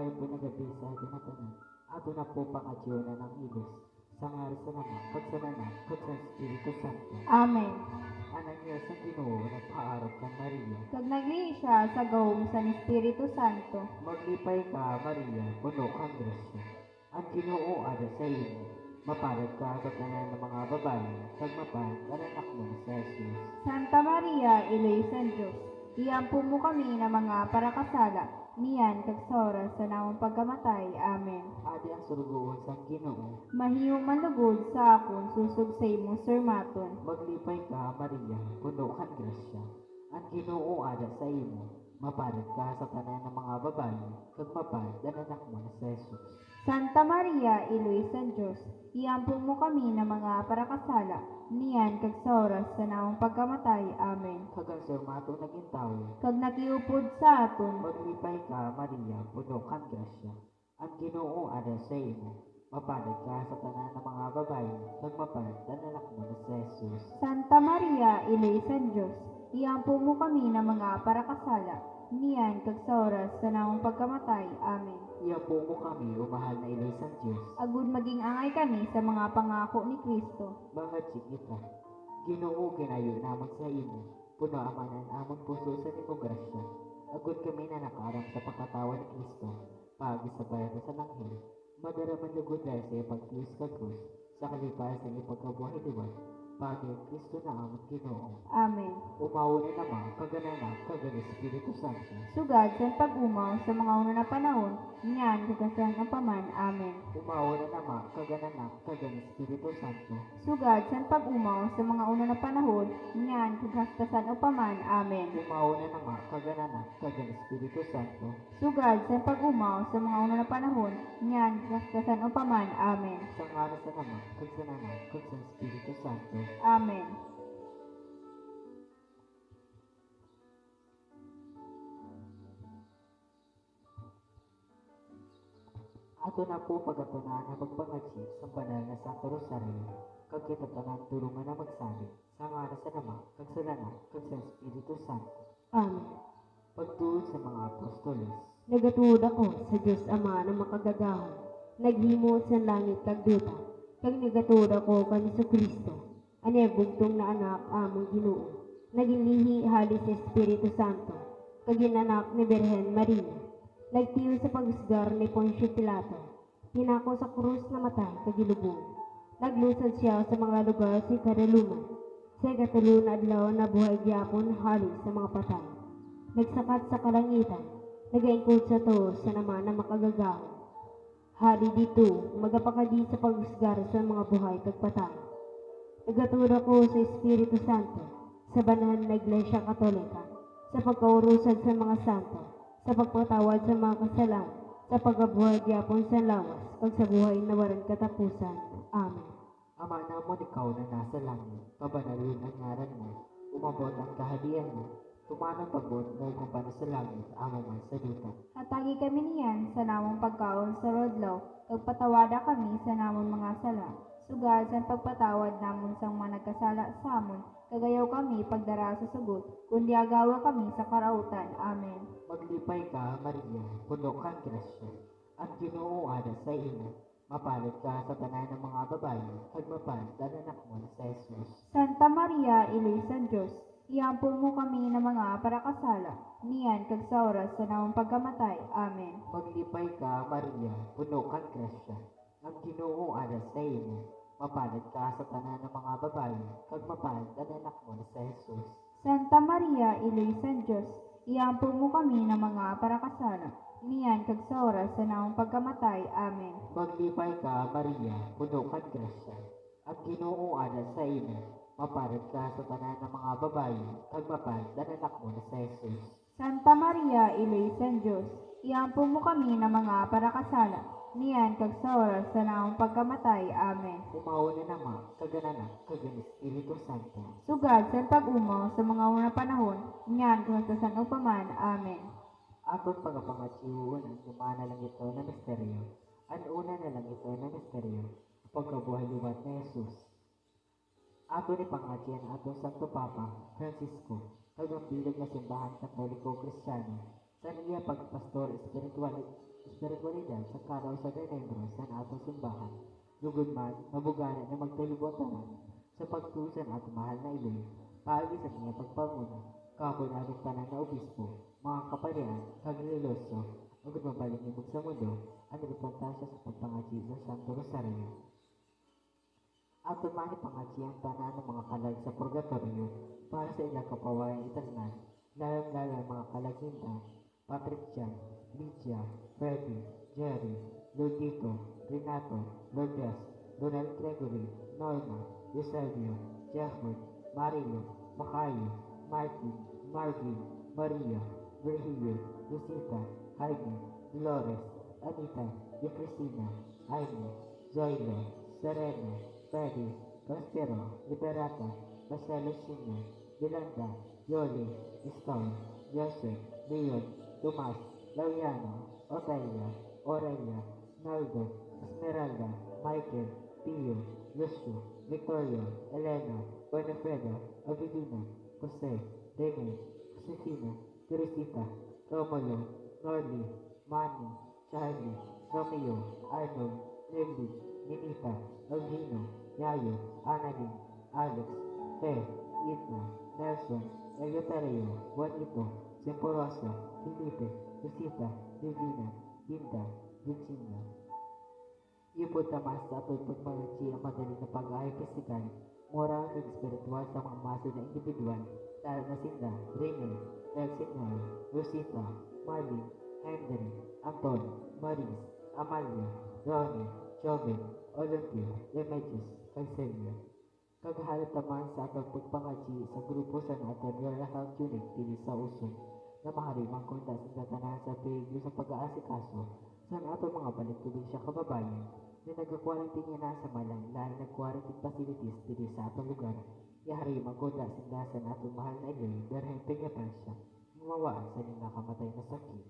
Ngayon po nagabi sa ating natanan. Ato na po pangadyonan ng ibos. Sa ngari sa nama, pagsananan, sa Espiritu Santo. Amen. Anak niya sa Ginoo, nagpaarap ka Maria. Kag naglihi siya sa gawom sa Espiritu Santo. Maglipay ka, Maria, puno kang grasya. Ang Ginoo ada sa iyo. Mapalad ka sa tanan ng mga babae, kag mapalad ang anak mo sa Jesus. Santa Maria, Iloy San Diyos, iampo mo kami na mga parakasala, niyan kag sa oras sa namang pagkamatay. Amen. Adi ang surugoon sa Ginoo. Mahiyong manlugod sa akon, susog sa imo sermaton. Maglipay ka, Maria, puno kang grasya. Ang Ginoo ada sa imo. Mapalad ka sa tanan ng mga babae, kag mapalad ang anak mo sa Jesus. Santa Maria, Iloy San Diyos, iampo mo kami na mga parakasala, niyan kag sa oras sa namang pagkamatay. Amen. Kag ang sermato naging tao. Kag nakiupod sa aton, Maglipay ka, Maria, puno kang grasya. Ang Ginoo ada sa imo. Mapalad ka sa tanan ng mga babae, kag mapalad ang anak mo sa Jesus. Santa Maria, Iloy San Diyos, iampo mo kami na mga parakasala, niyan kag sa oras sa namang pagkamatay. Amen. Iampo mo kami, o mahal na Ilisang Diyos. Agud maging angay kami sa mga pangako ni Kristo. Mga kita, Ginoo kinayo namon sa imo. Puno amanan amon puso sa nimo grasya. Agud kami na nakarang sa pagkatawa ni Kristo. Pagi sa bayan sa langhel. Madaraman lugod dahil sa ipagtiyos ka krus. Sa kalipas sa ipagkabuhay liwan. Pagi ang Kristo na amon Ginoo. Amen. Umawa na naman kagananan kagan Espiritu Santo. Sugad sa pag-umaw sa mga una na panahon, niyan kagasan ang paman. Amen. Umawa na naman kagananan kagan Espiritu Santo. Sugad sa pag-umaw sa mga una na panahon, niyan kagastasan o paman. Amen. Umawa na naman kagananan kagan Espiritu Santo. Sugad sa pag-umaw sa mga una na panahon, niyan kagastasan o paman. Amen. Sa ngara sa naman kagsananan kag sa Espiritu Santo. Amen. Ato na po pagkatunan na pagpangatsip sa banal na Santo Rosario, kag kitatanan tulungan na magsabi, sa ngara sa nama, kag sa lanak, kag sa Espiritu Santo. Amen. Pagtuod sa mga apostoles, Nagatuod ako sa Diyos Ama na makagagahon, naghimo sa langit kag duta, kag nagatuod ako kan sa Kristo, ane bugtong na anak among Ginoo, naging lihi hali sa Espiritu Santo, kag ginanak ni Birhen Maria, nagtiyo sa paghusgar ni Poncio Pilato, hinako sa krus na matay kag gilubong, naglusad siya sa mga lugar sa karaluman, sa ikatulo na adlaw na buhay gyapon hali sa mga patay, nagsakat sa kalangitan, nagaingkod sa to sa naman na makagagahon. Hari dito, magapakadi sa paghusgar sa mga buhay kag patay. Nagatuod ako sa Espiritu Santo, sa banal na Iglesia Katolika, sa pagkaurusad sa mga santo, sa pagpatawad sa mga kasalanan, sa pagabuhay gyapon sa lawas, kag sa buhay na walang katapusan. Amen. Ama namon ikaw na nasa langit, pabanalin ang ngaran mo, umabot ang kahalian mo, tumanang pagod mo kung paano sa langit, amo man sa lupa. Hatagi kami niyan sa namong pagkaon sa rodlaw, kag patawada kami sa namong mga sala. Sugad sa pagpatawad namon sang mga nagkasala sa amon, kagayaw kami pagdara sa sugot, kundi agawa kami sa karautan. Amen. Maglipay ka, Maria, puno kang grasya. Ang Ginoo ada sa imo. Mapalad ka sa tanan ng mga babae, kag mapalad ang anak mo sa Jesus. Santa Maria, Iloy San Diyos, iampo mo kami na mga parakasala, niyan kag sa oras sa namong pagkamatay. Amen. Maglipay ka, Maria, puno kang grasya. Ang Ginoo ada sa imo. Mapalad ka sa tanan ng mga babae, kag mapalad ang anak mo sa Jesus. Santa Maria, Iloy San Diyos, iampo mo kami na mga parakasala, niyan kag sa oras sa namong pagkamatay. Amen. Maglipay ka, Maria, puno kang grasya. Ang Ginoo ada sa imo. Mapalad ka sa tanan ng mga babae, kag mapalad ang anak mo sa Jesus. Santa Maria, Iloy San Diyos, iampo mo kami na mga parakasala, niyan kag sa oras sa namong pagkamatay. Amen. Umawa na naman, kagananan, kagan Espiritu Santo. Sugad sa pag-umaw sa mga una panahon, niyan kag sa upaman. Amen. Aton pagapangatsiwon ang sumana lang ito na misteryo. Ang una na lang ito na misteryo, pagkabuhay liwat na Jesus. Ato ni pangatyan ato Santo Papa Francisco, kagang bilag na simbahan Katoliko Kristiyano, sa niya pagpastor sa regulidad sa karaw sa Denebro sa atong simbahan. Lugod man, mabugana na magtalibutan sa pagtusan at mahal na iloy, paagi sa niya pagpanguna, kapon atong tanan na obispo, mga kapalian, kagliloso, ug mabalik ibog sa mundo, ang importansya sa pagpangaji sa Santo Rosario. Aton man ipangaji ang tanan ng mga kalag sa purgatorio para sa ilang kapawayan eternal, lalong-lalo ang mga kalaghintan, Patrick Chan, Lydia, Freddy, Jerry, Lord Tito, Renato, Lourdes, Donald Gregory, Norma, Eusebio, Jeffrey, Marilo, Macayo, Martin, Marvin, Maria, Virgilio, Lucita, Jaime, Dolores, Anita, Cristina, Aime, Zoilo, Sereno, Freddy, Prospero, Liberata, Marcelo Sr., Yolanda, Yoli, Estor, Joseph, Leon, Tomas, Laureano, Otelia, Aurelia, Naldo, Esmeralda, Michael, Pio, Lucio, Victoria, Elena, Winifreda, Avelina, Jose, Rene, Josefina, Teresita, Romulo, Norly, Manny, Charlie, Romeo, Arnold, Nelly, Ninita, Alvino, Yayo, Annalyn, Alex, Fe, Edna, Nelson, Eleuterio, Juanito, Semporosa, Felipe, Lucita, Divina, Linda, Virginia. Ipod tamas sa ato'y pagmangaji ang madali na pag-ahay pisikal, moral ug spiritual sa mga maso na individual, lalo na sila, Rene, Elsinor, Rosita, Marlene, Henry, Anton, Maris, Amalia, Ronnie, Joven, Olympia, Remedios, Cancelia. Kaghalat naman sa atong pagpangaji sa grupo sa naton Royal Health Unit dili sa Uson na maharimang konta sa tanan sa peligro sa pag-aasikaso sa atong mga balik-tubig sa kababayan na nag-quarantine na sa malang-laing nag-quarantine facilities dili sa atong lugar. Yaharimang konta sa atong mahal na iloy Berhen Peña-Francia mawaan sa nang nakamatay na sakit.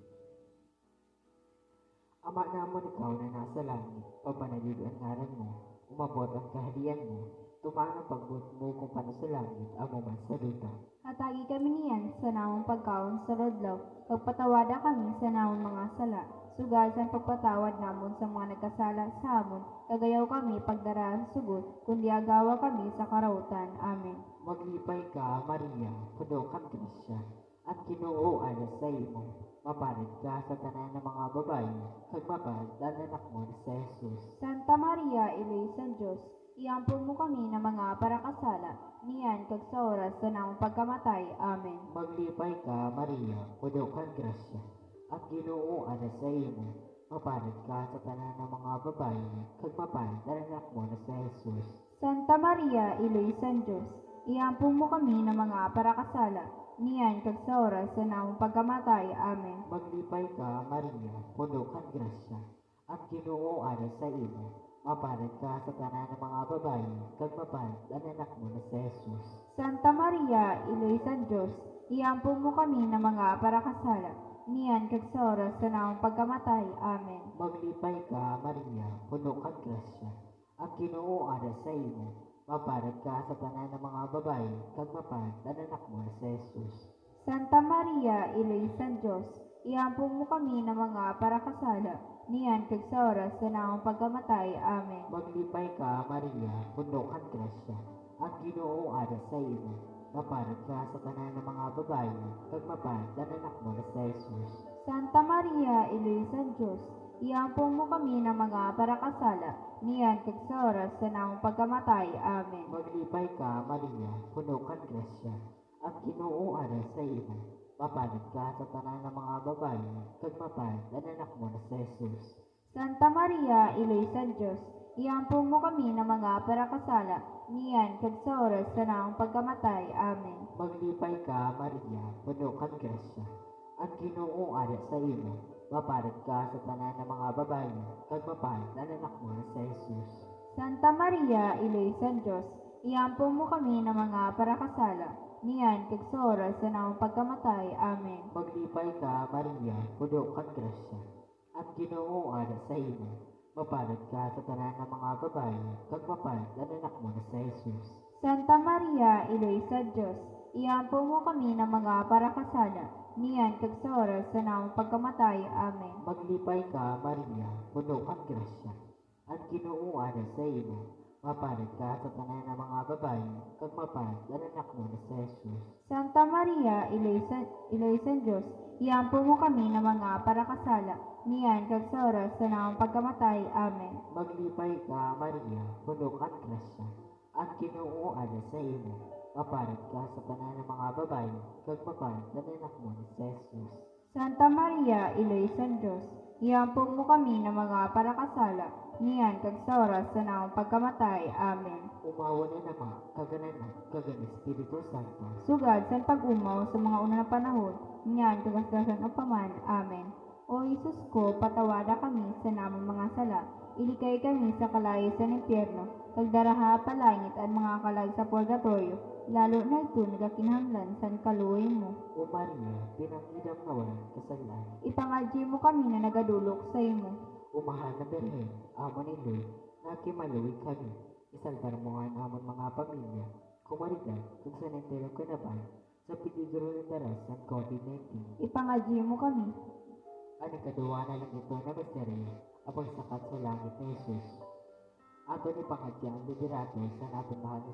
Ama namon ikaw na nasa langit, papanalid ang ngaran mo, umabot ang kaharian mo, tumaan ang pagbuot mo kung paano sa langit, amo man sa luta. Hatagi kami niyan sa namong pagkaon sa rodlaw, pagpatawada kami sa namong mga sala, sugasan pagpatawad namon sa mga nagkasala sa amon, kagayaw kami pagdaraan sugot, kundi agawa kami sa karautan. Amen. Maglipay ka, Maria, puno kang grasya, at Ginoo ala sa imo, maparid ka sa tanan ng mga babae, kag mapad ang anak mo na sa Jesus. Santa Maria, Ilay San Diyos, iampun mo kami na mga parakasala, niyan kag sa oras sa namong pagkamatay. Amen. Maglipay ka, Maria, puno kang grasya, at Ginoo ala sa imo, maparid ka sa tanan ng mga babae, kag mapad ang anak mo na sa Jesus. Santa Maria, Ilay San Diyos, iampun mo kami na mga parakasala, niyan kag sa oras sa namong pagkamatay. Amen. Maglipay ka, Maria, puno kang grasya, at Ginoo ala sa imo, maparid ka sa tanan ng mga babae, kag mapad ang anak mo na sa Jesus. Santa Maria, Ilay San Diyos, iampun mo kami na mga parakasala, niyan kag sa oras sa namong pagkamatay. Amen. Maglipay ka, Maria, puno kang grasya, at Ginoo ala sa imo, maparid ka sa tanan ng mga babae, kag mapad ang anak mo na sa Jesus. Santa Maria, Ilay San Diyos, iampun mo kami na mga parakasala, niyan kag sa oras sa namong pagkamatay. Amen. Maglipay ka, Maria, puno kang grasya, at Ginoo ala sa imo, maparid ka sa tanan ng mga babae, kag mapad ang anak mo na sa Jesus. Santa Maria, Ilay San Diyos, iampun mo kami na mga parakasala, niyan kag sa oras sa namong pagkamatay. Amen. Maglipay ka, Maria, puno kang grasya, at Ginoo ala sa imo, maparid ka sa tanan ng mga babae, kag mapad ang anak mo na sa Jesus. Santa Maria, Ilay San Diyos, iampun mo kami na mga parakasala, niyan kag sa oras sa namong pagkamatay. Amen. Maglipay ka, Maria, puno kang grasya, at Ginoo ala sa imo, maparid ka sa tanan ng mga babae, kag mapad ang anak mo na sa Jesus. Santa Maria, Ilay San Diyos, iampun mo kami na mga parakasala, niyan kag sa oras sa namong pagkamatay. Amen. Maglipay ka, Maria, puno kang grasya, at Ginoo ala sa imo, maparid ka sa tanan ng mga babae, kag mapad ang anak mo na sa Jesus. Santa Maria, Ilay San Diyos, iampun mo kami na mga parakasala, niyan kag sa oras sa namong pagkamatay. Amen. Maglipay ka, Maria, puno kang grasya. Ang Ginoo ana sa imo, mapalit ka sa tanan ng mga babae, kag mapalit ang anak mo na si Jesus. Santa Maria, Iloysan Diyos, iampo mo kami na mga parakasala, niyan kag sa oras sa namong pagkamatay. Amen. Maglipay ka, Maria, puno kang grasya. Ang Ginoo ana sa imo, mapalit ka sa tanan ng mga babae, kag mapalit ang anak mo na si Jesus. Santa Maria, Iloysan Diyos, iampo mo kami na mga parakasala, niyan kag sa oras sa namong pagkamatay. Amen. Umawa na naman, kaganan, kagan Espiritu Santo. Sugad sa pag-umaw sa mga una na panahon, niyan kagasgasan o paman. Amen. O Isus ko, patawada kami sa namong mga sala, ilikay kami sa kalayo sa impyerno, kagdaraha palangit at mga kalag sa purgatorio, lalo na ito nagakinahanglan sa kaluoy mo. O Maria, pinangidam na walang kasalan. Ipangadji mo kami na nagadulok sa imo. Umahal na Berhen, amo ni Lord, nakimaluwig kami. Isalbar mo nga namon mga pamilya, kumarita, kung sa nentero kanaban, sa peligro ng daras ng COVID-19. Ipangadji mo kami. Ang ikaduwa na lang ito na misteryo, ang pagsakat sa langit ni Jesus. Ato ni pangadya ang liderato sa natin mahal na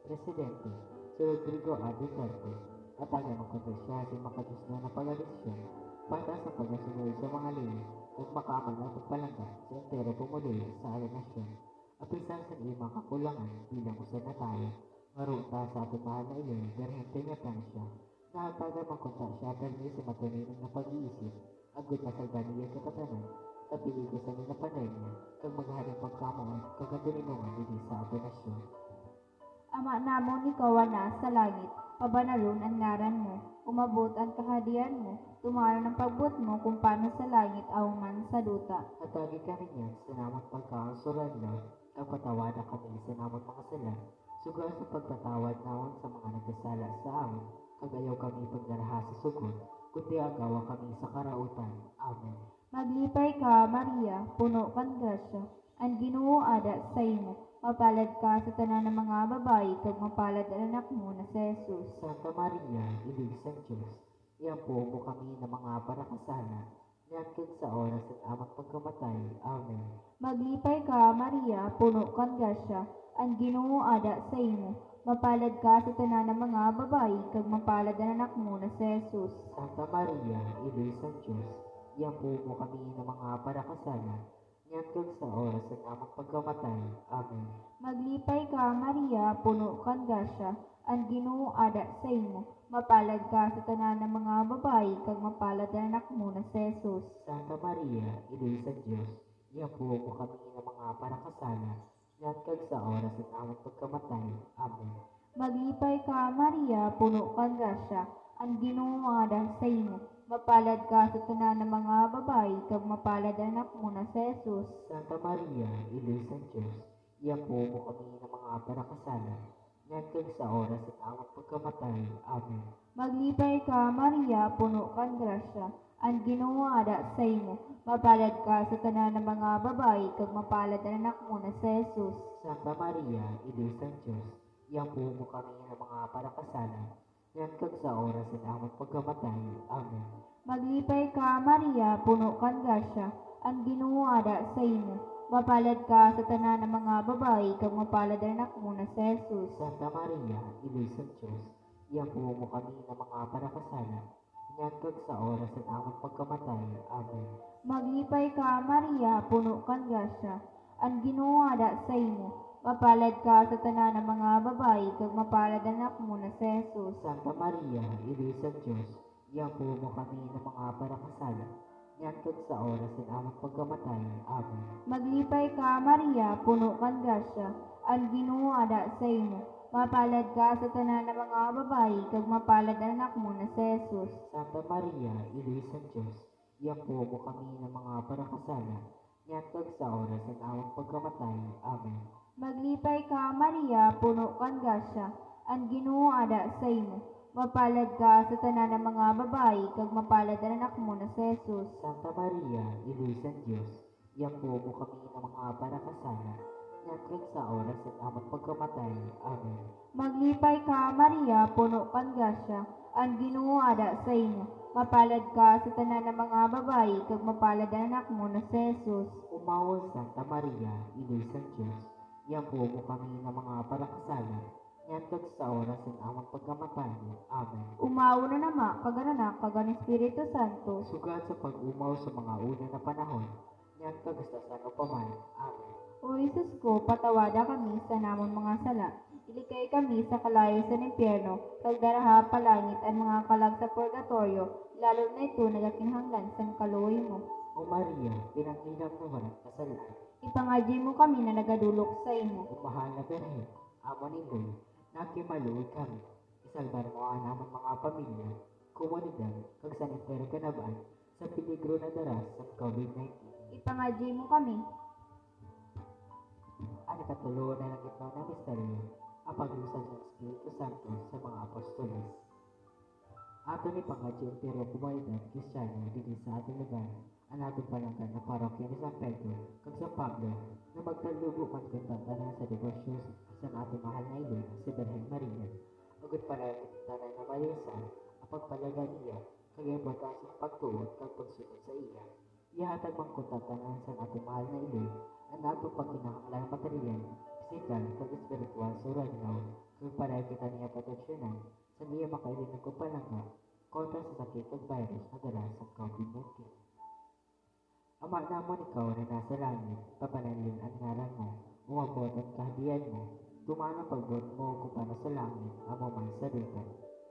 presidente, si Rodrigo A. Duterte, at ang magkontrasya si makadus na pag-adisyon, para sa pagkasunod sa mga liwi, at makaaman ang pagpalangga sa entero pumuli sa ating nasyon. Apisan sa iyong mga kakulangan bilang usad na tayo, maruta sa ating mahal na iloy, berhente niya siya, na agtaga magkontrasya dahil si matuninong na pag-iisip, agad na salbaniya sa katanan, tapili ko sa nila panay niya, kag magharing pagkamuan, kagatuninungan dili sa ating nasyon. Ama namon ikaw na sa langit, pabanalon ang ngaran mo, umabot ang kahadian mo, tumaro ng pagbut mo kung paano sa langit aw man sa duta. At agi kami niyan sa namang pagkaunsuran na, kag patawada kami sa namang mga sala, sugal sa pagpatawad naon sa mga nagkasala sa amin, kag ayaw kami pagdaraha sa sugod, kundi agawa kami sa karautan. Amen. Maglipay ka, Maria, puno kang grasya, ang Ginoo ada sa imo, mapalad ka sa tanan ng mga babae, kag mapalad ang anak mo na si Jesus. Santa Maria, Ilisang Diyos, iampo mo kami ng mga parakasala, niyan sa oras ng amang pagkamatay. Amen. Maglipay ka, Maria, puno kang grasya, ang Ginoo ada sa imo, mapalad ka sa tanan ng mga babae, kag mapalad ang anak mo na si Jesus. Santa Maria, Ilisang Diyos, iampo mo kami ng mga parakasala, niyan sa oras ng amang pagkamatay. Amen. Maglipay ka, Maria, puno kang grasya, ang Ginoo ada sa imo, mapalad ka sa tanan ng mga babae, kag mapalad ang anak mo na si Jesus. Santa Maria, Ilisang Diyos, iampo mo kami ng mga parakasala, niyan sa oras ng amang pagkamatay. Amen. Maglipay ka, Maria, puno kang grasya, ang Ginoo ada sa imo, mapalad ka sa tanan ng mga babae, kag mapalad ang anak mo na si Jesus. Santa Maria, Ilisang Diyos, iampo mo kami ng mga parakasala, niyan sa oras ng amang pagkamatay. Amen. Maglipay ka, Maria, puno kang grasya, ang Ginoo ada sa imo, mapalad ka sa tanan ng mga babae, kag mapalad ang anak mo na si Jesus. Santa Maria, Ilisang Diyos, iampo mo kami ng mga parakasala, niyan sa oras ng amang pagkamatay. Amen. Maglipay ka, Maria, puno kang grasya, ang Ginoo ada sa imo, mapalad ka sa tanan ng mga babae, kag mapalad ang anak mo na si Jesus. Santa Maria, Ilisang Diyos, iampo mo kami ng mga parakasala, niyan sa oras ng amang pagkamatay. Amen. Maglipay ka, Maria, puno kang grasya, ang Ginoo ada sa imo, mapalad ka sa tanan ng mga babae, kag mapalad ang anak mo na si Jesus. Santa Maria, Ilisang Diyos, iampo mo kami ng mga parakasala, niyan sa oras ng amang pagkamatay. Amen. Maglipay ka, Maria, puno kang grasya, ang Ginoo ada sa imo, mapalad ka sa tanan ng mga babae, kag mapalad ang anak mo na si Jesus. Santa Maria, Ilisang Diyos, iampo mo kami ng mga parakasala, niyan sa oras ng amang pagkamatay. Amen. Maglipay ka, Maria, puno kang grasya, ang Ginoo ada sa imo, mapalad ka sa tanan ng mga babae, kag mapalad ang anak mo na si Jesus. Santa Maria, Ilisang Diyos, iampo mo kami ng mga parakasala, niyan sa oras ng amang pagkamatay. Amen. Maglipay ka, Maria, puno kang grasya, ang Ginoo ada sa imo. Mapalad ka sa tanan ng mga babayi, kag mapalad ang anak mo na si Jesus. Umawon Santa Maria, Ina sa Diyos, iampo mo kami ng mga parakasala, ngantod sa oras ng amang pagkamatay. Amen. Umaw na nama, kaganak, kagan Espiritu Santo. Sugat sa pag-umaw sa mga una na panahon, ngantod sa sano paman. Amen. O Jesus ko, patawada kami sa namon mga sala. Ilikay kami sa kalayo sa impyerno, kag daraha palangit ang mga kalag sa purgatorio, lalo na ito nagakinhanglan sa kaluoy mo. O Maria, pinanglinam mo walang kasalaan, Ipangadyi mo kami na nagadulok sa imo. o mahal na Berhe, amo nindoy, nakimaluoy kami, isalbar mo ang amang mga pamilya, komunidad, kag sa nipero kanabaan, sa piligro na daras sa COVID-19. Ipangadyi mo kami. Ang katulungan na ng gitna ng misteryo, ang pag-usad ng Espiritu Santo sa mga apostoles. Ato ni Pangadyo pero Comunidad Kristiyano dito sa ating lugar, ang ating palanggan na parokya ni San Pedro kag San Pablo na magtalubo man kung sa devosyon sa ating mahal na ilo, si Birhen Maria. Agad para tanan na malisan, ang pagpalagan niya, kag importansya ng pagtuot kag pagsunod sa iya. Ihatag man kung tatanan sa ating mahal na ilo, ang atong pagkinahanglan material, pisikal, kag espiritual sa rangaw, kag para kita niya proteksyonan, sa niya makailinan ko palangga, kontra sa sakit at virus na dala sa COVID-19. Ama namon ikaw na nasa langit, papanalin ang ngalan mo, umabot ang kahadian mo, tumano pagbot mo kung paano sa langit, amo man sa lupa.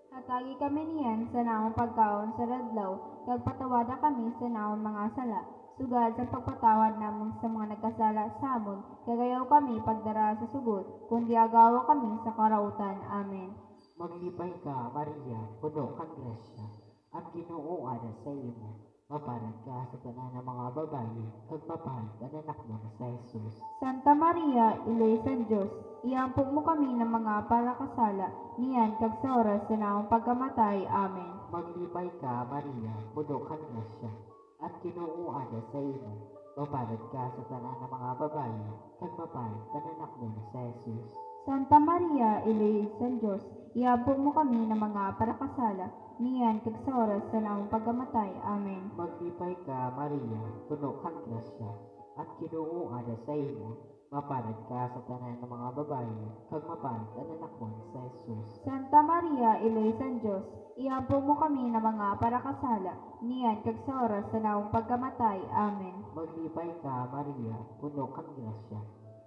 Hatagi kami niyan sa naong pagkaon sa radlaw, kag patawada kami sa naong mga sala. Sugad sa pagpatawad namon sa mga nagkasala sa amon, kagayaw kami pagdara sa sugod, kundi agawa kami sa karautan. Amen. Maglipay ka, Maria, puno kang grasya, at Ginoo ada sa imo. Mapalad ka sa tanan ng mga babae, kag mapalad ang anak mo na sa Jesus. Santa Maria, Ilo sa Diyos, iampog mo kami ng mga parakasala, niyan kag sa oras sa naong pagkamatay. Amen. Maglipay ka, Maria, puno kang grasya, at Ginoo ada sa imo. Mapalad ka sa tanan ng mga babae, kag mapalad ang anak mo na sa Jesus. Santa Maria, Ilo sa Diyos, iampog mo kami ng mga parakasala, niyan kag sa oras sa naong pagkamatay. Amen. Maglipay ka, Maria, puno kang grasya, at Ginoo ada sa imo. Mapalad ka sa tanan ng mga babae, kag mapalad ang anak mo na sa Jesus. Santa Maria, Ilo sa Diyos, iampog mo kami ng mga parakasala, niyan kag sa oras sa naong pagkamatay. Amen. Maglipay ka, Maria, puno kang grasya,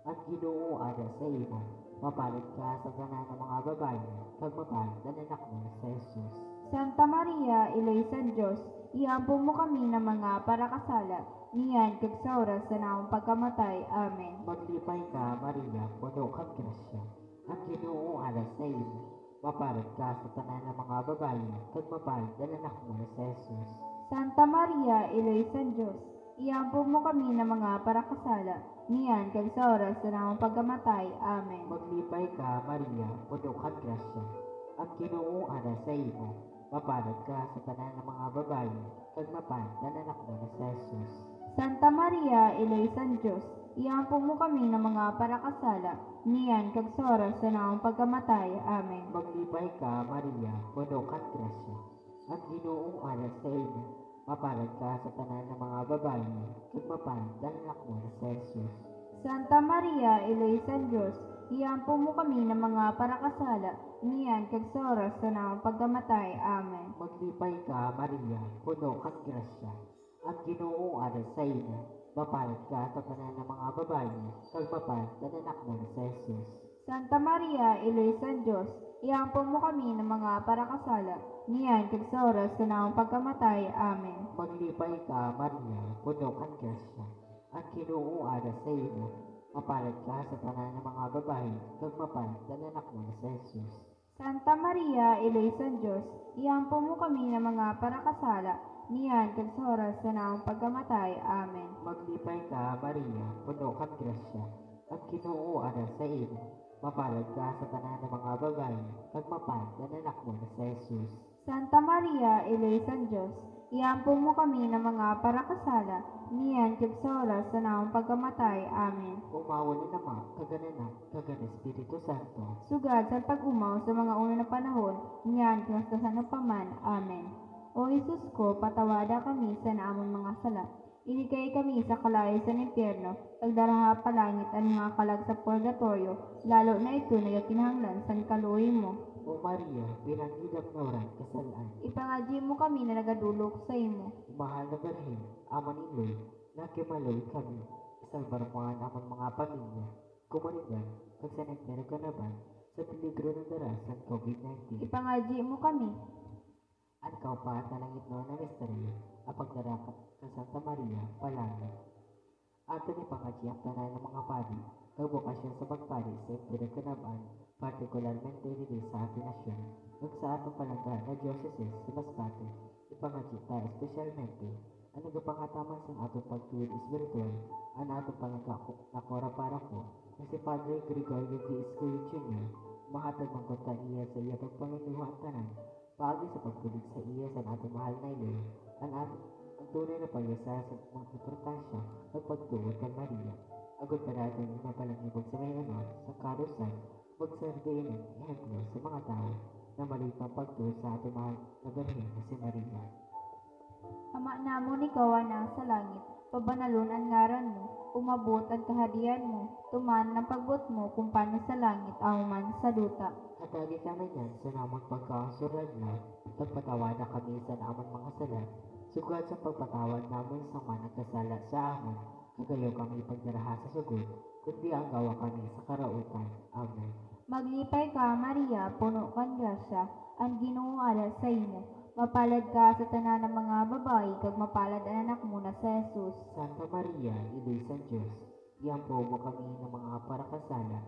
at Ginoo ada sa imo. Mapalad ka sa tanan ng mga babae, kag mapalad ang anak mo na sa Jesus. Santa Maria, Ilo sa Diyos, iampog mo kami ng mga parakasala, niyan kag sa oras sa naong pagkamatay. Amen. Maglipay ka, Maria, puno kang grasya, at Ginoo ada sa imo. Mapalad ka sa tanan ng mga babae, kag mapalad ang anak mo na sa Jesus. Santa Maria, Ilo sa Diyos, iampog mo kami ng mga parakasala, niyan kag sa oras sa naong pagkamatay. Amen. Maglipay ka, Maria, puno kang grasya, at Ginoo ada sa imo. Mapalad ka sa tanan ng mga babae, kag mapalad ang anak mo na sa Jesus. Santa Maria, Ilo sa Diyos, iampog mo kami ng mga parakasala, niyan kag sa oras sa naong pagkamatay. Amen. Maglipay ka, Maria, puno kang grasya, at Ginoo ada sa imo. Mapalad ka sa tanan ng mga babae, kag mapalad ang anak mo na sa Jesus. Santa Maria, Ilo sa Diyos, iampog mo kami ng mga parakasala, niyan kag sa oras sa naong pagkamatay. Amen. Maglipay ka, Maria, puno kang grasya, at Ginoo ada sa imo. Mapalad ka sa tanan ng mga babae, kag mapalad ang anak mo na sa Jesus. Santa Maria, Ilo sa Diyos, iampog mo kami ng mga parakasala, niyan kag sa oras sa naong pagkamatay. Amen. Maglipay ka, Maria, puno kang grasya, at Ginoo ada sa imo. Mapalad ka sa tanan ng mga babae, kag mapalad ang anak mo na sa Jesus. Santa Maria, Ilo sa Diyos, iampog mo kami ng mga parakasala, niyan kag sa oras sa naong pagkamatay. Amen. Maglipay ka, Maria, puno kang grasya, at Ginoo ada sa imo. Mapalad ka sa tanan ng mga babae, kag mapalad ang anak mo na sa Jesus. Santa Maria, Ilo San Diyos, iampo mo kami ng mga parakasala, niyan kag sa oras sa naong pagkamatay. Amen. Umawa ni Ama, kaganan, kagana Espiritu Santo. Sugad sa pag-umaw sa mga una na panahon, niyan kag sa paman. Amen. O Jesus ko, patawada kami sa naamong mga sala. Iligay kami sa kalayo sa impyerno, pagdaraha palangit ang mga kalag sa purgatorio, lalo na ito nagakinahanglan sa kaluoy mo. O Maria, pinangidap na oran kasalaan. Ipangadyi mo kami na nagadulok sa imo. Mahal na Berhen, Ama niloy, nakimaloy kami. Isalbar mo ang amang mga pamilya. Kumanindan, kag sa nagdaraganaban, sa peligro ng darasan COVID-19. Ipangadyi mo kami. Ang kaupaat na langit noon ng misteryo, apagdarakat sa Santa Maria, palangit. Ato ni pangadyak tanan ng mga pari, kagbukasyon sa pagpari sa pinagkanaban, partikularmente dito sa ating nasyon, ug sa atong palanggan na diocese sa Masbate, ipangadyak ta espesyalmente, ang nagapangataman sa atong pagtuwid espiritual, ang atong palangga para ko, na si Padre Gregorio D. Escoyo Jr., mahatag mangkota iya sa iya pagpanginuhan tanan, paagi sa pagpulig sa iya sa atong mahal na ilo, ang tunay na pagyasa sa mga importansya at pagtuwid kay Maria. Agad pa natin yung mapalangibog sa may sa karusan, magserdiin ng ehemplo sa mga tao na maliit ang pagtuwid sa ating mahal na Berhen na si Maria. Ama namon ikaw na sa langit, pabanalon ang ngaran mo, umabot ang kaharian mo, tuman ng pagbot mo kung paano sa langit, man sa duta. At lagi kami niyan sa namang pagkakasurad na, pagpatawad na kami sa namang mga salat, sugad sa pagpatawad namin sa mga nagkasala sa amon, kagayo kami pagdaraha sa sugod, kundi ang gawa kami sa karautan. Amen. Maglipay ka, Maria, puno kang grasya, ang Ginoo ara sa imo. Mapalad ka sa tanan ng mga babae, kag mapalad ang anak mo na sa Jesus. Santa Maria, Inoy San Diyos, iampo mo kami ng mga parakasala,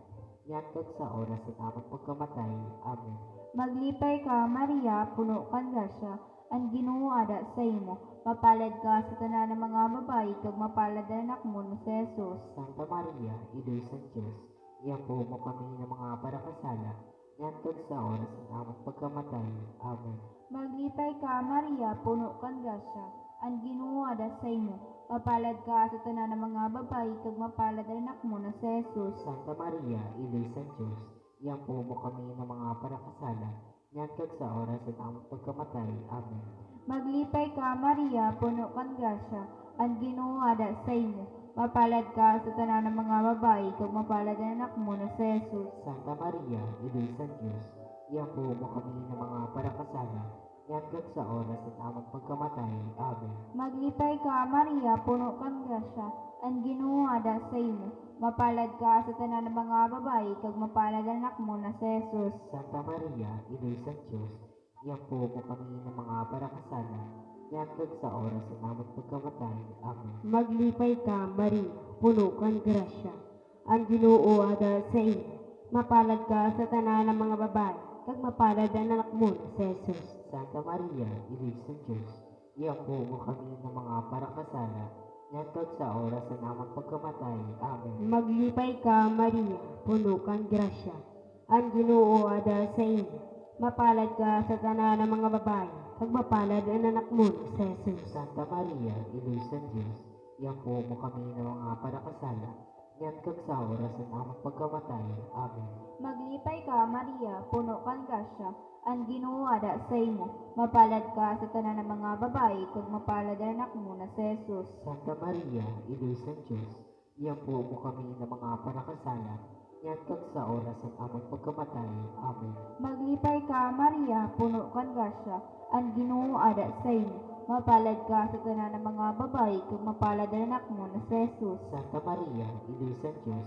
yan kag sa oras ng aming pagkamatay. Amen. Maglipay ka, Maria, puno kang grasya, ang Ginoo ara sa imo. Mapalad ka sa tanan ng mga babae, kag mapalad ang anak mo na sa Jesus. Santa Maria, Inoy San Diyos, iampo mo kami ng mga parakasala, yan kag sa oras ng aming pagkamatay. Amen. Maglipay ka, Maria, puno kang grasya, ang Ginoo ada sa imo. Mapalad ka sa tanan ng mga babae, kag mapalad ang anak mo na sa Jesus. Santa Maria, Inoy San Diyos, iampo mo kami ng mga parakasala, yan kag sa oras ng aming pagkamatay. Amen. Maglipay ka, Maria, puno kang grasya, ang Ginoo ada sa imo. Mapalad ka sa tanan ng mga babae, kag mapalad ang anak mo na sa Jesus. Santa Maria, Inoy San Diyos, iampo mo kami ng mga parakasala, yan kag sa oras ng aming pagkamatay. Amen. Maglipay ka, Maria, puno kang grasya, ang Ginoo ada sa imo. Mapalad ka sa tanan ng mga babae, kag mapalad ang anak mo na sa Jesus. Santa Maria, Inoy San Diyos, iampo mo kami ng mga parakasala, yan kag sa oras ng aming pagkamatay. Amen. Maglipay ka, Maria, puno kang grasya, ang Ginoo ada sa imo. Mapalad ka sa tanan ng mga babae, kag mapalad ang anak mo na si Jesus. Santa Maria, Inoy San Diyos, iampo mo kami ng mga parakasala, yan kag sa oras ng aming pagkamatay. Amen. Maglipay ka, Maria, puno kang grasya, ang Ginoo ada sa imo. Mapalad ka sa tanan ng mga babae, kag mapalad ang anak mo na si Jesus. Santa Maria, Inoy San Diyos, iampo mo kami ng mga parakasala, yan kag sa oras ng aming pagkamatay. Amen. Maglipay ka, Maria, puno kang grasya, ang Ginoo ada sa imo. Mapalad ka sa tanan ng mga babae, kag mapalad ang anak mo na si Jesus. Santa Maria, Inoy San Diyos, iampo mo kami ng mga parakasala, yan kag sa oras ng aming pagkamatay. Amen. Maglipay ka, Maria, puno kang grasya, ang Ginoo ada sa imo. Mapalad ka sa tanan ng mga babae, kag mapalad ang anak mo na si Jesus. Santa Maria, Inoy San Diyos,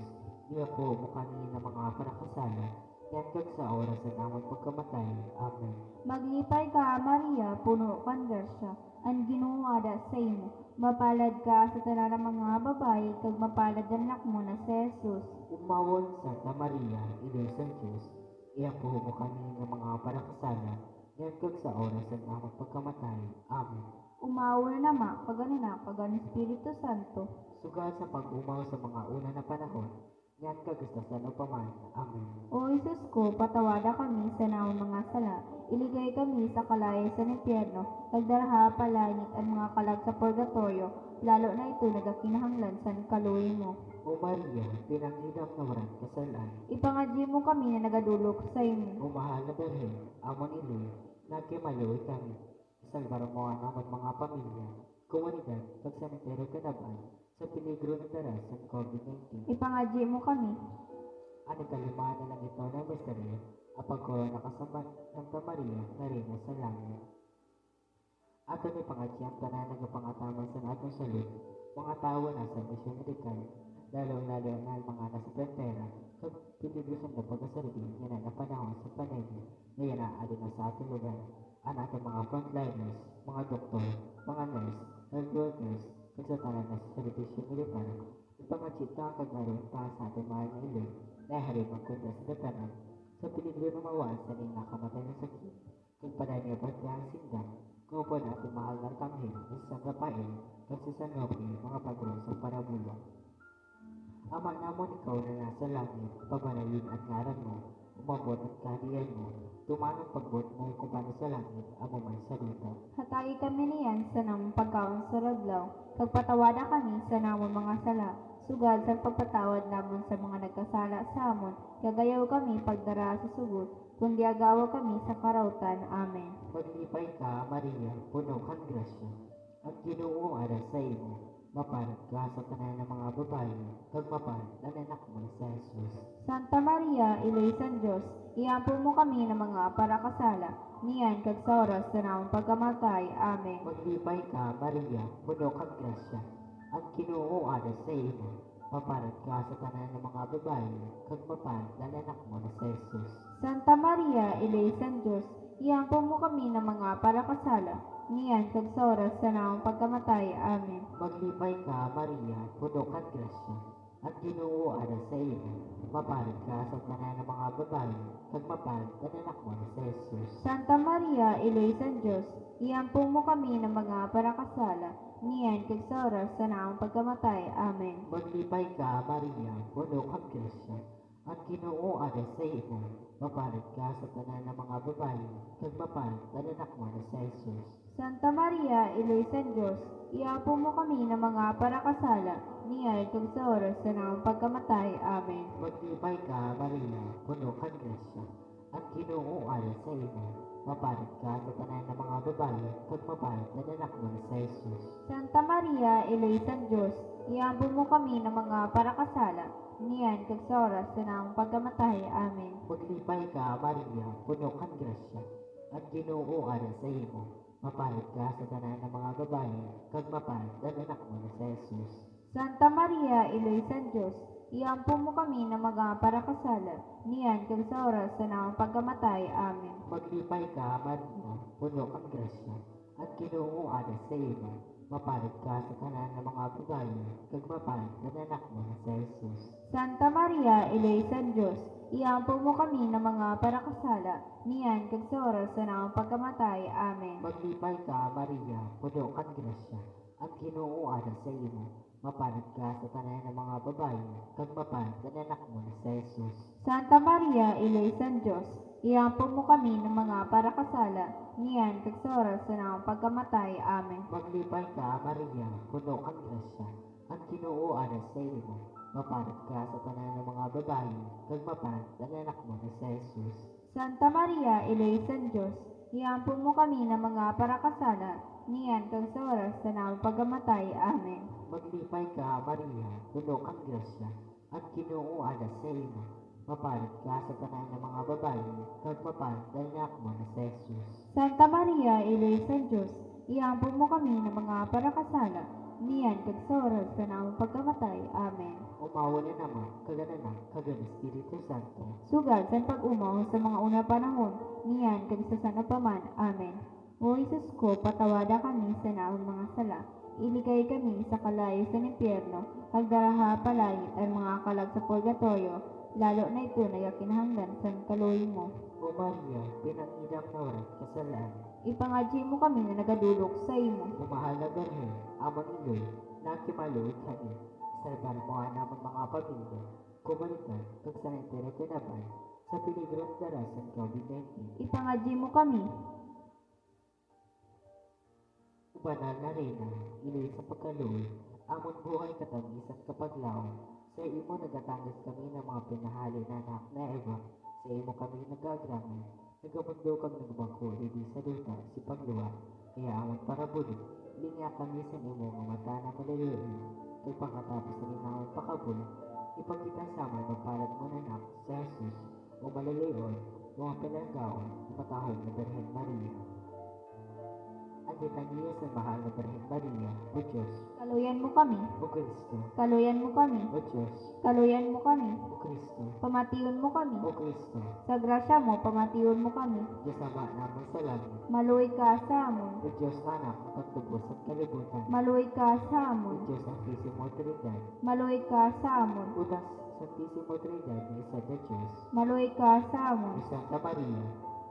iampo mo kami ng mga parakasala, yan kag sa oras ng aming pagkamatay. Amen. Maglipay ka, Maria, puno kang grasya, ang Ginoo ada sa imo. Mapalad ka sa tanan ng mga babae, kag mapalad ang anak mo na si Jesus. Umawon, Santa Maria, Inoy San Diyos, iampo mo kami ng mga parakasala, yan kag sa oras ng aming pagkamatay. Amen. Umawa na nama, kaganan Espiritu Santo. Sugal sa pag-umaw sa mga una na panahon, Yan kagastasan upaman. Amen. O Isus ko, patawada kami sa namang mga sala. Iligay kami sa kalayo sa impyerno. Pagdaraha palangit ang mga kalag sa purgatorio, lalo na ito nagakinahanglan sa kaluoy mo. O Maria, pinangidam na waran kasalan. Ipangadyi mo kami na nagadulok sa imo. O mahal na Berhen, amon iloy, nagkimayoy kami. Salvar mo ang amon mga pamilya. Komunidad, pagsanitero kanaban, sa peligro ng daras ng COVID-19. Ipangadyi mo kami. Ano kalimaan na lang ito ng misteryo, apagkoro nakasabat ng Maria na rin sa langit. Ato ni pangatsiyang tanan nagapangataman sa atong salud, mga tao na sa misyon medikal, lalo-lalo na mga nasa frontera, kag pilibusan na pagkasarili yan na panahon sa pandemya na yan na alin na sa ating lugar. Ang ating mga frontliners, mga doktor, mga nurse, health workers, kag sa tanan na sa servisyo militar, ipangatsita ang kagarin pa sa ating mahal na ilog, na hari magkunta sa datanan, sa peligro na mawaan sa ning nakamatay na sakit, kung padami ang pagkahang sindan, kung po natin mahal ng kanghil, sa Rafael, kag sa San Roque, mga pagro sa parabulong. Ama namon ikaw na nasa langit, pagmanayin at ngaran mo, umabot at kaharian mo, tumanong pagbot mo kung paano sa langit, amo man sa lupa. Hatagi kami niyan sa namang pagkaon sa radlaw. Pagpatawada kami sa namang mga sala. Sugad sa pagpatawad namon sa mga nagkasala sa amon. Gagayaw kami pagdara sa sugod, kundi agawa kami sa karautan. Amen. Maglipay ka, Maria, puno kang grasya, ang Ginoo ara sa imo, maparat ka sa tanan ng mga babae, kag maparat ang anak mo sa Jesus. Santa Maria, Iloy San Diyos, iampo mo kami ng mga parakasala. Niyan kag sa oras sa namang pagkamatay. Amen. Maglipay ka, Maria, puno kang grasya, ang Ginoo ara sa imo, maparat ka sa tanan ng mga babae, kag maparat ang anak mo sa Jesus. Santa Maria, Iloy San Diyos, iampo mo kami ng mga parakasala. Niyan kag sa oras sa namang pagkamatay. Amen. Maglipay ka, Maria, puno kang grasya, ang Ginoo ara sa imo, maparat ka sa tanan ng mga babae, kag maparat ang anak mo sa Jesus. Santa Maria, Iloy San Diyos, iampo mo kami ng mga parakasala. Niyan kag sa oras sa namang pagkamatay. Amen. Maglipay ka, Maria, puno kang grasya, ang Ginoo ara sa imo, maparat ka sa tanan ng mga babae, kag maparat ang anak mo sa Jesus. Santa Maria, Iloy San Diyos, iampo mo kami ng mga parakasala. Niyan kag sa oras sa namang pagkamatay. Amen. Maglipay ka, Maria, puno kang grasya, ang Ginoo ara sa imo, maparat ka sa tanan ng mga babae, kag maparat ang anak mo sa Jesus. Santa Maria, Iloy San Diyos, iampo mo kami ng mga parakasala. Niyan kag sa oras sa namang pagkamatay. Amen. Maglipay ka, Maria, puno kang grasya, ang Ginoo ara sa imo, maparat ka sa tanan ng mga babae, kag maparat ang anak mo sa Jesus. Santa Maria, Iloy San Diyos, iampo mo kami ng mga parakasala. Niyan kag sa oras sa namang pagkamatay. Amen. Maglipay ka, Maria, puno kang grasya, ang Ginoo ara sa imo, maparat ka sa tanan ng mga babae, kag maparat ang anak mo sa Jesus. Santa Maria, Iloy San Diyos, iampo mo kami ng mga parakasala. Niyan kag sa oras sa namang pagkamatay. Amen. Maglipay ka, Maria, puno kang grasya, ang Ginoo ara sa imo, maparat ka sa tanan ng mga babae, kag maparat ang anak mo sa Jesus. Santa Maria, Iloy San Diyos, iampo mo kami ng mga parakasala. Niyan kag sa oras sa namang pagkamatay. Amen. Maglipay ka, Maria, puno kang grasya, ang Ginoo ara sa imo, maparat ka sa tanan ng mga babae, kag maparat ang anak mo sa Jesus. Santa Maria, Iloy San Diyos, iampo mo kami ng mga parakasala. Niyan kag sa oras sa namang pagkamatay. Amen. Maglipay ka, Maria, puno kang grasya, ang Ginoo ara sa imo, maparat ka sa tanan ng mga babae, kag maparat ang anak mo sa Jesus. Santa Maria, Iloy San Diyos, iampo mo kami ng mga parakasala. Niyan kag sa oras sa namang pagkamatay. Amen. Umawa na naman, kagananan, kagan Espiritu Santo. Sugad sa pag-umaw sa mga una panahon. Niyan kag sa sanapaman. Amen. O Isus ko, patawada kami sa namang mga sala. Iligay kami sa kalayo sa impyerno. Pagdaraha palangit ang mga kalag sa purgatorio, lalo na ito nagakinahanglan sa kaluoy mo. O Maria, pinangidam na waran kasalan, Ipangadyi mo kami na nagadulok sa imo. o mahal na Berhen, amon iloy, nakimaluit kami, salbar mo ang amang mga pamilya, komunitas, kag sa tinaban sa peligro ng darasan COVID-19. Ipangadyi mo kami. Banal na reyna, iloy sa pagkaluoy, amon buhay katagisan kapaglaon. Sa imo nagatangis kami ng mga pinahali na anak na Eva. Sa imo kami nagagrangan, nagamundo kang nagbangko, hindi sa duta, si pagluwa. Kaya amon para bulit, linya kami sa imo nga mata na maliliit. Kay pagkatapos na ninawang pakabul, ipagkita sa amin magpalad mo na anak sa Jesus o maliliit, mga pinagawan, matahong na Birhen Maria. Ang litanya sa mahal na Birhen Maria, O Diyos, Kaluyan mo kami. O Kristo, Kaluyan mo kami. O Diyos, Kaluyan mo kami. O Kristo, Pamatiyon mo kami. O Kristo, Sa grasya mo, pamatiyon mo kami. Diyos Ama namin sa langit, Maluy ka sa amon. O Diyos na anak ng pagtubos at kalibutan, Maluy ka sa O amon. Diyos ang Santisimo Trinidad, Maluy ka sa amon. Utas Santisimo Trinidad ni isa na Diyos, Maluy ka sa O amon. Santa Maria,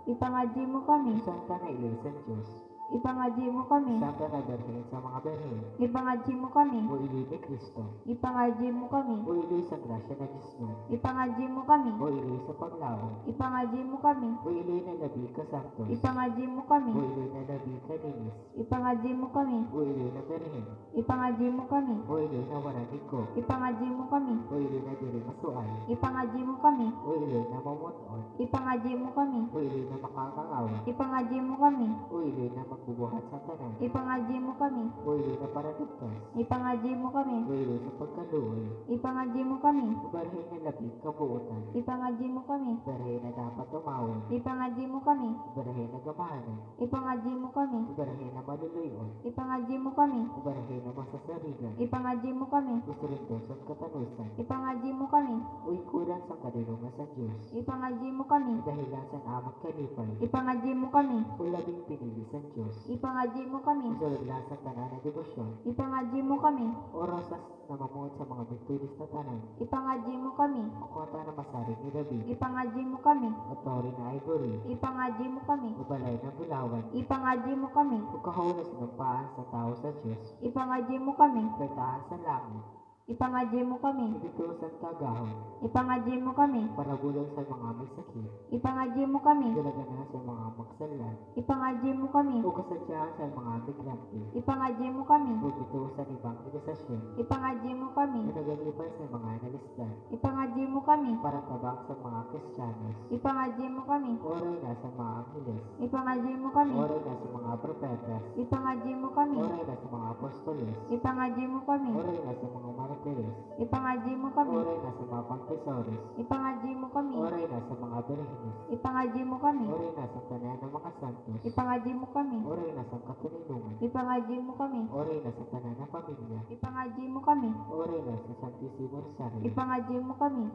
Ipangadyi mo O kami. Santa na Ilisang Diyos, Ipangadyi mo kami. Santa na Birhen sa mga Birhen, Ipangadyi mo kami. O Ili ni Kristo, Ipangadyi mo kami. O Ili sa grasya na Diyos nun, Ipangadyi mo kami. O Ili sa paglaon, Ipangadyi mo kami. O Ili na labi ka santos, Ipangadyi mo O kami. Ili na labi ka linis, Ipangadyi mo kami. O Ili na Birhen, Ipangadyi mo kami. O Ili na waraniko, Ipangadyi mo kami. O Ili na diri masuay, Ipangadyi mo kami. O Ili na mamuton, Ipangadyi mo kami. O Ili na makakangawa, Ipangadyi mo kami. O Ili na magbubuhat sa tanan, Ipangadyi mo kami. O Ili na paraligtas, Ipangadyi mo kami. O Ili sa pagkaluoy, Ipangadyi mo kami. O Birhen na labi kabuutan, Ipangadyi mo kami. Birhen na dapat tumawon, Ipangadyi mo kami. Birhen na gamahanan, Ipangadyi mo kami. Birhen na maluluyon, Ipangadyi mo kami. Birhen na masasarigan, Ipangadyi mo kami. Usurintos at katanusan, Ipangadyi mo kami. Uy kulang sa kadilungan sa Diyos, Ipangadyi mo kami. dahilan sa amot kalipay, Ipangadyi mo kami. ulabing pinili sa Diyos, Ipangadyi mo kami. usulaglan sa tanan na debosyon, Ipangadyi mo kami. orasas na mamuot sa mga bitulis na tanan, Ipangadyi mo kami. ang kota na masarig ni David, Ipangadyi mo kami. otori na ivory, Ipangadyi mo kami. ubalay na bulawan, Ipangadyi mo kami. ugkahunas ng paan sa tao sa Diyos, Ipangadyi mo kami. pertahan sa langit, Ipangadyi mo kami. ibitusan kagahon, Ipangadyi mo kami. parabulong sa mga may sakit, Ipangadyi mo kami. galaganan sa mga magsalan, Ipangadyi mo kami. o kasadyahan sa mga migrante, Ipangadyi mo kami. o bitusan evangelisasyon, Ipangadyi mo kami. na nagalipan sa mga nalisdan, Ipangadyi mo kami. para tabang sa mga Kristiyanos, Ipangadyi mo kami. oray na sa mga angeles, Ipangadyi mo kami. oray na sa mga propetas, Ipangadyi mo kami. oray na sa mga apostoles, Ipangadyi mo kami. oray na sa mga martires, Ipangadyi mo kami. oray na sa mga confesores, Ipangadyi mo kami. oray na sa mga birhenes, Ipangadyi mo kami. oray na sa tanan ng mga santos, Ipangadyi mo kami. oray na sa katulinungan, Ipangadyi mo kami. oray na sa tanan ng pamilya, Ipangadyi mo kami. oray na sa Santisimo Rosario. Ipangadyi mo kami.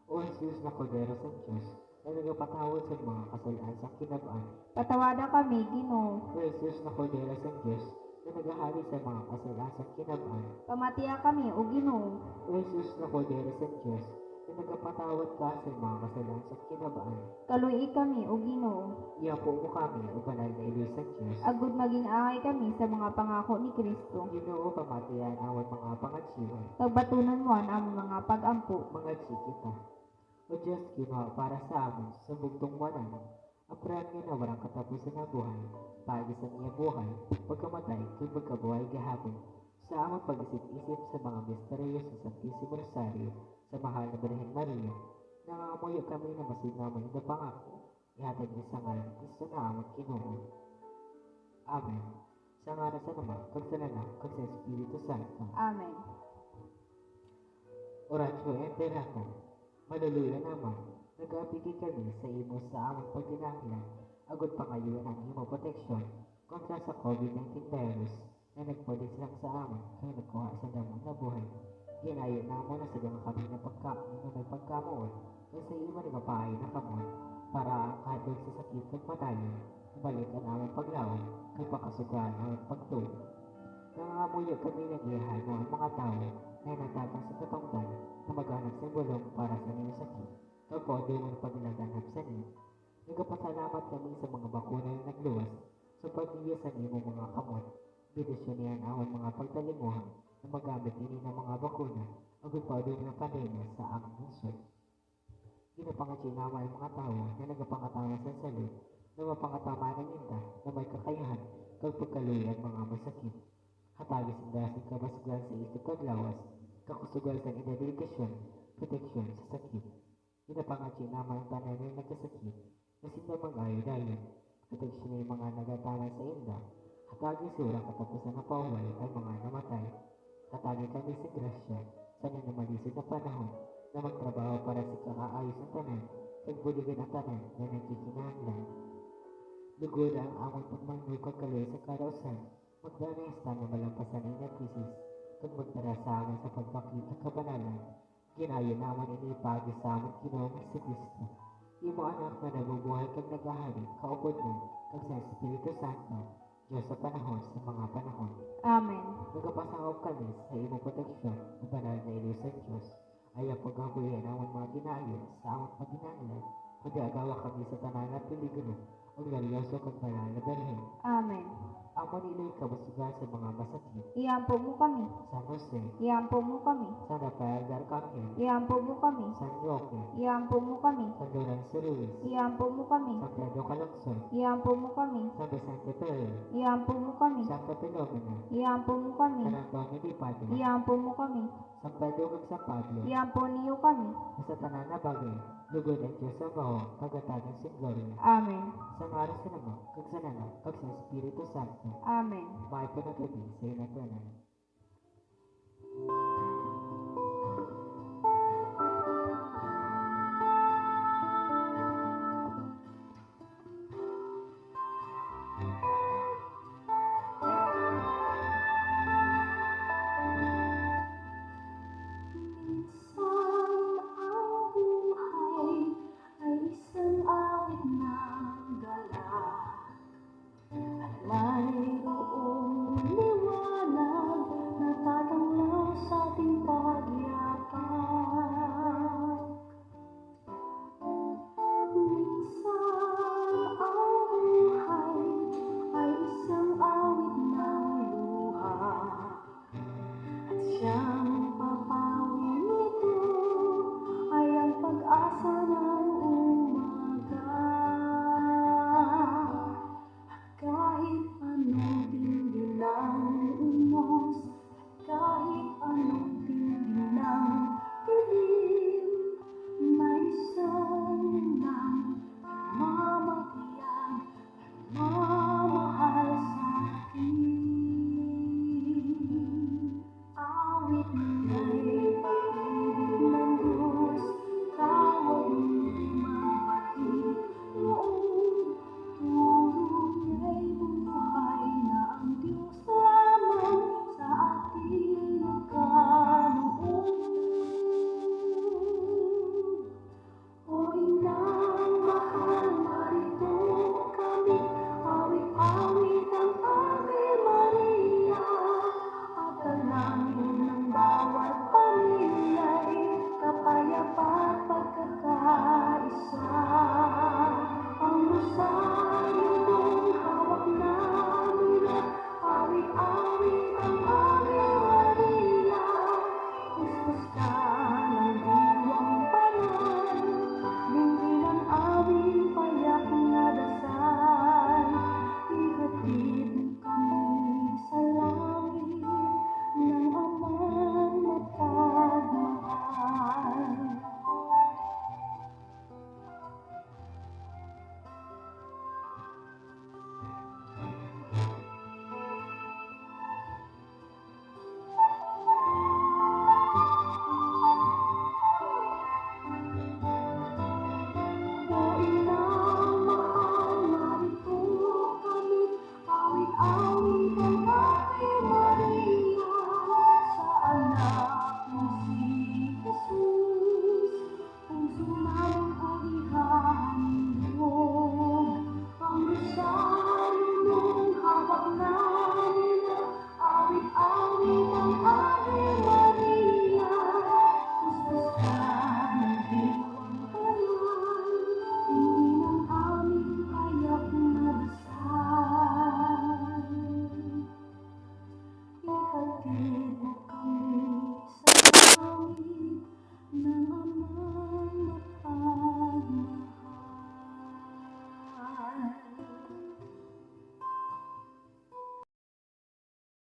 O Jesus na Kordero sa Diyos, na nagapatawad sa mga kasalaan sa kinabaan, Patawada kami, Ginoo. O Jesus na Kordero sa Diyos, na naghahari sa mga kasalaan sa kinabaan, Pamatiya kami, O Ginoo. O Jesus na Kordero sa Diyos, na nagapatawad ka sa mga kasalaan sa kinabaan, Kaluy kami, O Ginoo. iyapo mo kami, o banal na iloy sa Diyos, Agud maging angay kami sa mga pangako ni Kristo. Ginoo pamatian awan mga pangatsiwan, Tagbatunan mo ang among mga pag-ampo. mga kita. O Diyos, ginawa para sa amin sa bugtong wanan, ang premyo na walang katapusan na buhay, pagi sa niya buhay, pagkamatay, kay pagkabuhay gahapon, sa amang pag-isip-isip sa mga misteryo sa Santisimo Rosario, sa mahal na Birhen Maria, nangangamuyo kami na masignaman na pangako, ihatag niya sa ngalan Kristo na amang Ginoo. Amen. Sa ngalan sa Ama, kag sa Anak, kag sa Espiritu Santo. Amen. Oratio Emperata, maluluya naman, nag-apigay kami sa imo sa among pagdinahlan, agad pangayuan ang imo proteksyon kontra sa COVID-19 virus na nagpulis lang sa amon kaya nagkuha sa damang na buhay. Ginayo na mo na sa damang kami na may pagkamuon kaya sa imo ni mapahay na kamon para ang kahadlong sa sakit ng patayon, balik ang among paglawan kay pakasugaan ang pagtuo. Nangangamuyo kami nag-iyahan ng mga tao na natatang sa katungdan na maghanap sa bulong para sa niyong sakit. Kapag di mo paglaganap sa niyo, nagpasalamat kami sa mga bakuna na nagluwas sa pagdiya sa niyong mga kamot. Bidisyon niyan awan mga pagtalimuhan na magamit ini ng mga bakuna o gagpaudo ng pandemya sa aming lungsod. Ginapangatsi naman ang mga tao na nagapangatama sa salud na mapangatama ng inda na may kakayahan kag pagkaluyan mga masakit. Hatagis ang dasig kabasugan sa isip paglawas, kakusugal sa identifikasyon, proteksyon sa sakit. Ginapangatsi naman ang tanan ng nagkasakit na sinda mag-ayo dayon, proteksyon ng mga nagatama sa inda, hatagis surang katapusan na pauway ay mga namatay. Hatagin kami sa grasya sa nanamalisod na panahon na magtrabaho para sa kakaayos ng tanan, kag buligan ang tanan na nagkikinahanglan. Lugod ang among pagmangnog kag kaloy sa karausan, magdanesta na malampasan ang nagkrisis, kag magtara sa amin sa pagpakit at kabanalan. Ginayo naman inipagi sa aming Ginoong si Kristo. Imo anak na nabubuhay kag nagahari, kaupod mo, kag sa Espiritu Santo, Diyos sa panahon sa mga panahon. Amen. Nagapasangop kami sa imong proteksyon, na banal na ilo sa Diyos. Ayaw paghabuyan ang mga ginayon sa among paginahanglan, kundi agawa kami sa tanan at peligro, o galyoso kag banal na Berhen. Amen. Amo nilo'y kabasugan sa mga masakit. Iampo mo kami. San Jose, Iampo mo kami. San Rafael de Arcangel, Iampo mo kami. San Roque, Iampo mo kami. San Lorenzo Ruiz, Iampo mo kami. San Pedro Calungsod, Iampo mo kami. San Vicente Ferrer, Iampo mo kami. Santa Filomena, Iampo mo kami. San Antonio de Padua, Iampo mo kami. San Pedro kag San Pablo, Iampo niyo kami. sa tanan na bagay, lugod ang Diyos sa baho, kagatagan sa gloria. Amen. Sa ngara sa Ama, kag sa Anak, kag sa Espiritu Santo, Amen. may panagabi sa inatanan.